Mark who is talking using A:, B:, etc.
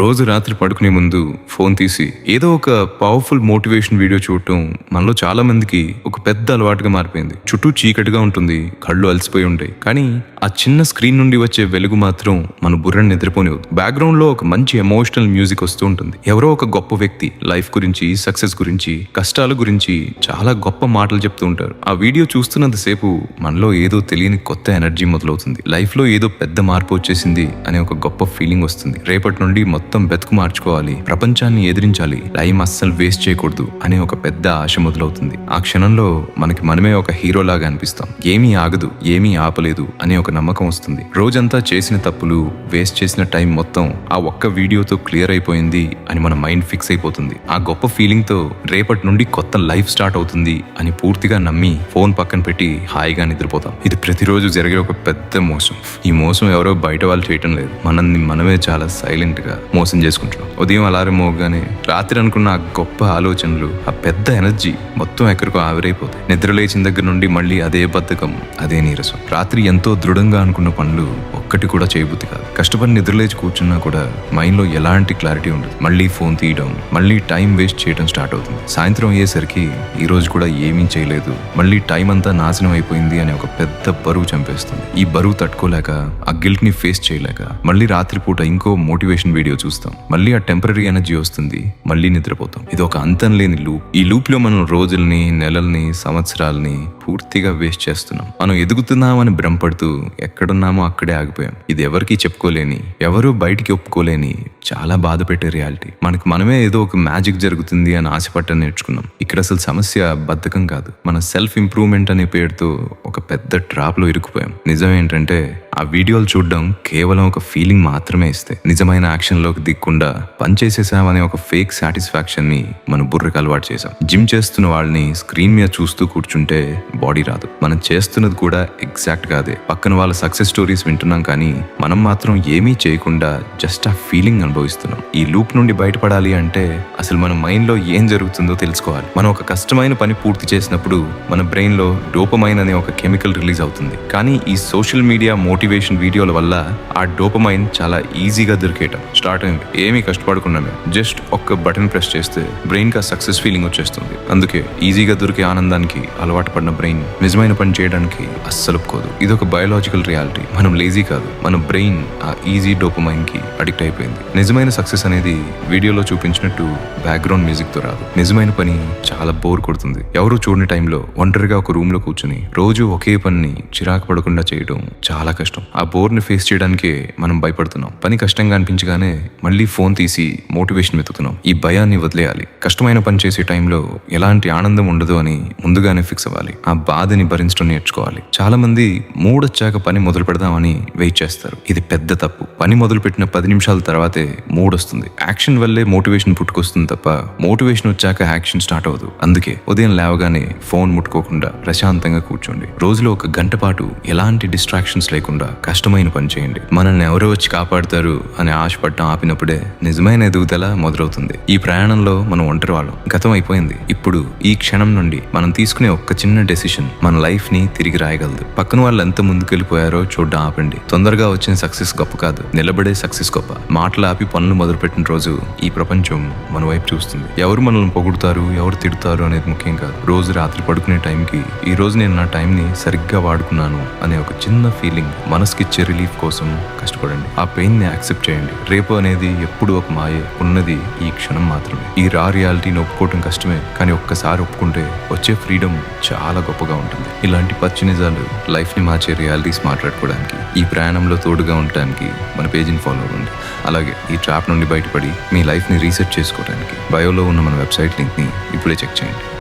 A: రోజు రాత్రి పడుకునే ముందు ఫోన్ తీసి ఏదో ఒక పవర్ఫుల్ మోటివేషన్ వీడియో చూడటం మనలో చాలా మందికి ఒక పెద్ద అలవాటుగా మారిపోయింది. చుట్టూ చీకటిగా ఉంటుంది, కళ్ళు అలసిపోయి ఉంటాయి, కానీ ఆ చిన్న స్క్రీన్ నుండి వచ్చే వెలుగు మాత్రం మన బుర్రని నిద్రపోనివ్వదు. బ్యాక్గ్రౌండ్ లో ఒక మంచి ఎమోషనల్ మ్యూజిక్ వస్తూ ఉంటుంది. ఎవరో ఒక గొప్ప వ్యక్తి లైఫ్ గురించి, సక్సెస్ గురించి, కష్టాల గురించి చాలా గొప్ప మాటలు చెప్తూ ఉంటారు. ఆ వీడియో చూస్తున్నంతసేపు మనలో ఏదో తెలియని కొత్త ఎనర్జీ మొదలవుతుంది. లైఫ్ లో ఏదో పెద్ద మార్పు వచ్చేసింది అనే ఒక గొప్ప ఫీలింగ్ వస్తుంది. రేపటి నుండి మొత్తం బతుకు మార్చుకోవాలి, ప్రపంచాన్ని ఎదిరించాలి, టైం అస్సలు వేస్ట్ చేయకూడదు అనే ఒక పెద్ద ఆశ మొదలవుతుంది. ఆ క్షణంలో మనకి మనమే ఒక హీరో లాగా అనిపిస్తాం. ఏమీ ఆగదు, ఏమీ ఆపలేదు అనే ఒక నమ్మకం వస్తుంది. రోజంతా చేసిన తప్పులు, వేస్ట్ చేసిన టైం మొత్తం ఆ ఒక్క వీడియోతో క్లియర్ అయిపోయింది అని మన మైండ్ ఫిక్స్ అయిపోతుంది. ఆ గొప్ప ఫీలింగ్ తో రేపటి నుండి కొత్త లైఫ్ స్టార్ట్ అవుతుంది అని పూర్తిగా నమ్మి ఫోన్ పక్కన పెట్టి హాయిగా నిద్రపోతాం. ఇది ప్రతిరోజు జరిగే ఒక పెద్ద మోసం. ఈ మోసం ఎవరో బయట వాళ్ళు చేయటం లేదు, మనల్ని మనమే చాలా సైలెంట్ గా మోసం చేసుకుంటున్నాం. ఉదయం అలారం మోగగానే రాత్రి అనుకున్న ఆ గొప్ప ఆలోచనలు, ఆ పెద్ద ఎనర్జీ మొత్తం ఎక్కడికో ఆవిరైపోతాయి. నిద్ర లేచిన దగ్గర నుండి మళ్ళీ అదే బద్ధకం, అదే నీరసం. రాత్రి ఎంతో దృఢంగా అనుకున్న పనులు ఒక్కటి కూడా చేయబుద్ధి కాదు. కష్టపడి నిద్రలేచి కూర్చున్నా కూడా మైండ్ లో ఎలాంటి క్లారిటీ ఉండదు. మళ్ళీ ఫోన్ తీయడం, మళ్ళీ టైం వేస్ట్ చేయడం స్టార్ట్ అవుతుంది. సాయంత్రం అయ్యేసరికి ఈ రోజు కూడా ఏమీ చేయలేదు, మళ్ళీ టైం అంతా నాశనం అయిపోయింది అనే ఒక పెద్ద బరువు చంపేస్తుంది. ఈ బరువు తట్టుకోలేక, ఆ గిల్ట్ ని ఫేస్ చేయలేక మళ్ళీ రాత్రిపూట ఇంకో మోటివేషన్ వీడియో చూస్తాం. మళ్ళీ ఆ టెంపరీ ఎనర్జీ వస్తుంది, మళ్ళీ నిద్రపోతాం. ఇది ఒక అంతం లేని లూప్. ఈ లూప్ లో మనం రోజుల్ని, నెలల్ని, సంవత్సరాలని పూర్తిగా వేస్ట్ చేస్తున్నాం. మనం ఎదుగుతున్నామని భ్రమపడుతూ ఎక్కడున్నామో అక్కడే ఆగిపోయాం. ఇది ఎవరికి చెప్పుకోలేని, ఎవరూ బయటికి ఒప్పుకోలేని చాలా బాధ పెట్టే రియాలిటీ. మనకు మనమే ఏదో ఒక మ్యాజిక్ జరుగుతుంది అని ఆశపట్ట నేర్చుకున్నాం. ఇక్కడ అసలు సమస్య బద్ధకం కాదు, మన సెల్ఫ్ ఇంప్రూవ్మెంట్ అనే పేరుతో ఒక పెద్ద ట్రాప్ లో ఇరుక్కుపోయాం. నిజం ఏంటంటే ఆ వీడియోలు చూడడం కేవలం ఒక ఫీలింగ్ మాత్రమే ఇస్తే, నిజమైన యాక్షన్ లోకి దిక్కుండా పనిచేసేసామనే ఒక ఫేక్ సాటిస్ఫాక్షన్ ని మన బుర్రకు అలవాటు చేసాం. జిమ్ చేస్తున్న వాళ్ళని స్క్రీన్ మీద చూస్తూ కూర్చుంటే బాడీ రాదు. మనం చేస్తున్నది కూడా ఎగ్జాక్ట్ గా అదే. పక్కన వాళ్ళ సక్సెస్ స్టోరీస్ వింటున్నాం, కానీ మనం మాత్రం ఏమీ చేయకుండా జస్ట్ ఆ ఫీలింగ్ అనుభవిస్తున్నాం. ఈ లూప్ నుండి బయటపడాలి అంటే అసలు మన మైండ్ లో ఏం జరుగుతుందో తెలుసుకోవాలి. మనం ఒక కష్టమైన పని పూర్తి చేసినప్పుడు మన బ్రెయిన్ లో డోపమైన్ అనే ఒక కెమికల్ రిలీజ్ అవుతుంది. కానీ ఈ సోషల్ మీడియా మోటివేషన్ వీడియోల వల్ల ఆ డోపమైన్ చాలా ఈజీగా దొరికేయటం స్టార్ట్ అయింది. ఏమీ కష్టపడకుండా జస్ట్ ఒక్క బటన్ ప్రెస్ చేస్తే బ్రెయిన్ కి సక్సెస్ ఫీలింగ్ వచ్చేస్తుంది. అందుకే ఈజీగా దొరికే ఆనందానికి అలవాటు పడిన బ్రెయిన్ నిజమైన పని చేయడానికి అస్సలు ఒప్పుకోదు. ఇది ఒక బయోలాజికల్ రియాలిటీ. మనం లేజీ కాదు, మన బ్రెయిన్ ఆ ఈజీ డోపమైన్ కి అడిక్ట్ అయిపోయింది. నిజమైన సక్సెస్ అనేది వీడియోలో చూపించినట్టు బ్యాక్గ్రౌండ్ మ్యూజిక్ తో రాదు. నిజమైన పని చాలా బోర్ కొడుతుంది. ఎవరు చూడని టైంలో ఒంటరిగా ఒక రూమ్ లో కూర్చుని రోజు ఒకే పని చిరాకు పడకుండా చేయడం చాలా కష్టం. ఆ బోర్ ని ఫేస్ చేయడానికే మనం భయపడుతున్నాం. పని కష్టంగా అనిపించగానే మళ్ళీ ఫోన్ తీసి మోటివేషన్ వెతుకుతున్నాం. ఈ భయాన్ని వదిలేయాలి. కష్టమైన పని చేసే టైంలో ఎలాంటి ఆనందం ఉండదు అని ముందుగానే ఫిక్స్ అవ్వాలి. ఆ బాధని భరించడం నేర్చుకోవాలి. చాలా మంది మూడొచ్చాక పని మొదలు పెడదామని వెయిట్ చేస్తారు. ఇది పెద్ద తప్పు. పని మొదలు పెట్టిన 10 నిమిషాల తర్వాతే మూడ్ వస్తుంది. యాక్షన్ వల్లే మోటివేషన్ పుట్టుకొస్తుంది తప్ప మోటివేషన్ వచ్చాక యాక్షన్ స్టార్ట్ అవ్వదు. అందుకే ఉదయం లేవగానే ఫోన్ ముట్టుకోకుండా ప్రశాంతంగా కూర్చోండి. రోజులో 1 గంట పాటు ఎలాంటి డిస్ట్రాక్షన్స్ లేకుండా కష్టమైన పని చేయండి. మనల్ని ఎవరో వచ్చి కాపాడతారు అని ఆశపడటం ఆపినప్పుడే నిజమైన ఎదుగుదల మొదలవుతుంది. ఈ ప్రయాణంలో మనం ఒంటరి వాళ్ళం. గతం అయిపోయింది. ఇప్పుడు ఈ క్షణం నుండి మనం తీసుకునే ఒక్క చిన్న డెసిషన్ మన లైఫ్ ని తిరిగి రాయగలదు. పక్కన వాళ్ళు ఎంత ముందుకెళ్ళిపోయారో చూడడం ఆపండి. తొందరగా వచ్చిన సక్సెస్ గొప్ప కాదు, నిలబడే సక్సెస్ గొప్ప. మాటలు ఆపి పనులు మొదలుపెట్టిన రోజు ఈ ప్రపంచం మన వైపు చూస్తుంది. ఎవరు మనల్ని పొగుడుతారు, ఎవరు తిడతారు అనేది ముఖ్యం కాదు. రోజు రాత్రి పడుకునే టైంకి ఈ రోజు నేను నా టైంని సరిగ్గా వాడుకున్నాను అనే ఒక చిన్న ఫీలింగ్ మనసుకిచ్చే రిలీఫ్ కోసం కష్టపడండి. ఆ పెయిన్ ని యాక్సెప్ట్ చేయండి. రేపు అనేది ఎప్పుడు ఒక మాయే, ఉన్నది ఈ క్షణం మాత్రమే. ఈ రా రియాలిటీని ఒప్పుకోవటం కష్టమే, కానీ ఒక్కసారి ఒప్పుకుంటే వచ్చే ఫ్రీడమ్ చాలా గొప్పగా ఉంటుంది. ఇలాంటి పచ్చి నిజాలు లైఫ్ ని మార్చే రియాలిటీస్ మాట్లాడుకోవడానికి, ఈ ప్రయాణంలో తోడుగా ఉండటానికి మన పేజీని ఫాలో అవ్వండి. అలాగే ఈ ట్రాప్ నుండి బయటపడి మీ లైఫ్ ని రీసెట్ చేసుకోవడానికి బయోలో ఉన్న మన వెబ్సైట్ లింక్ ని ఇప్పుడే చెక్ చేయండి.